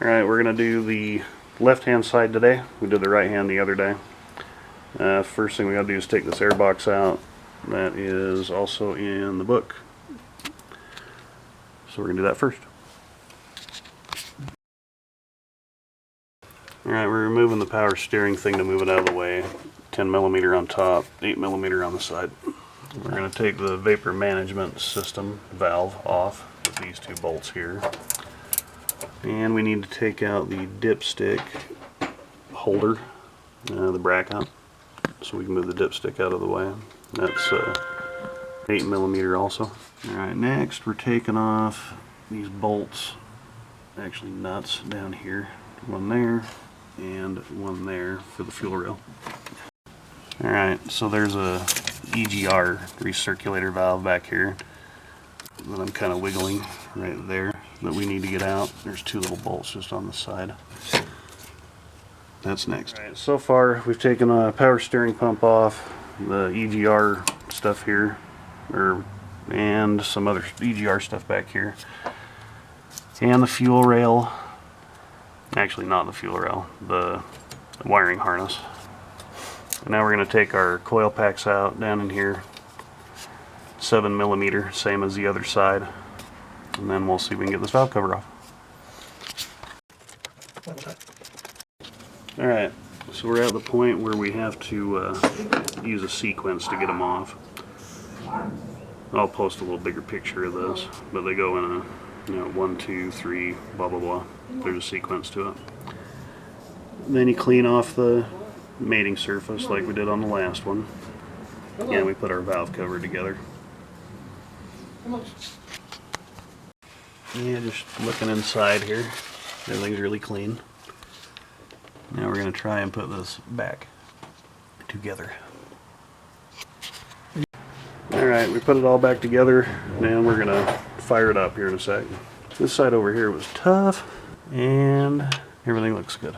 Alright, we're going to do the left hand side today. We did the right hand the other day. First thing we got to do is take this air box out. That is also in the book. So we're going to do that first. Alright, we're removing the power steering thing to move it out of the way. 10mm on top, 8mm on the side. We're going to take the vapor management system valve off with these two bolts here. And we need to take out the dipstick holder, the bracket, so we can move the dipstick out of the way. That's 8mm also. Alright, next we're taking off these bolts, actually nuts down here. One there and one there for the fuel rail. Alright, so there's a EGR recirculator valve back here that I'm kind of wiggling right there that we need to get out. There's two little bolts just on the side. That's next. Alright, so far we've taken a power steering pump off, the EGR stuff here, and some other EGR stuff back here, and the fuel rail. Actually, not the fuel rail, the wiring harness. And now we're going to take our coil packs out down in here, 7mm, same as the other side, and then we'll see if we can get this valve cover off. Alright, so we're at the point where we have to use a sequence to get them off. I'll post a little bigger picture of this, but they go in a 1, 2, 3, blah blah blah. There's a sequence to it. Then you clean off the mating surface like we did on the last one, and we put our valve cover together. Yeah, just looking inside here, everything's really clean. Now we're going to try and put this back together. Alright, we put it all back together, and we're going to fire it up here in a sec. This side over here was tough, and everything looks good.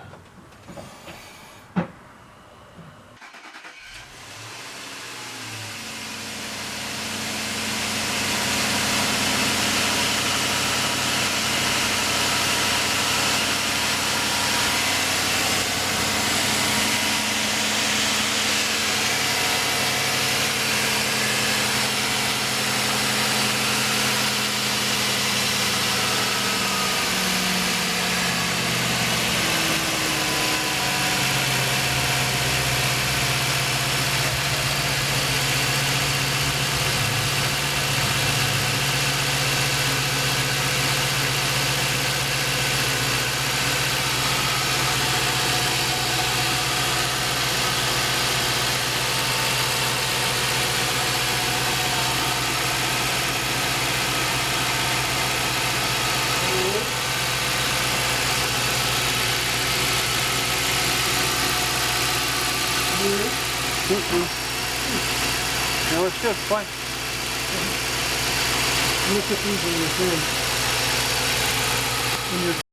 No, it's good. Fine. Look at these in your hand.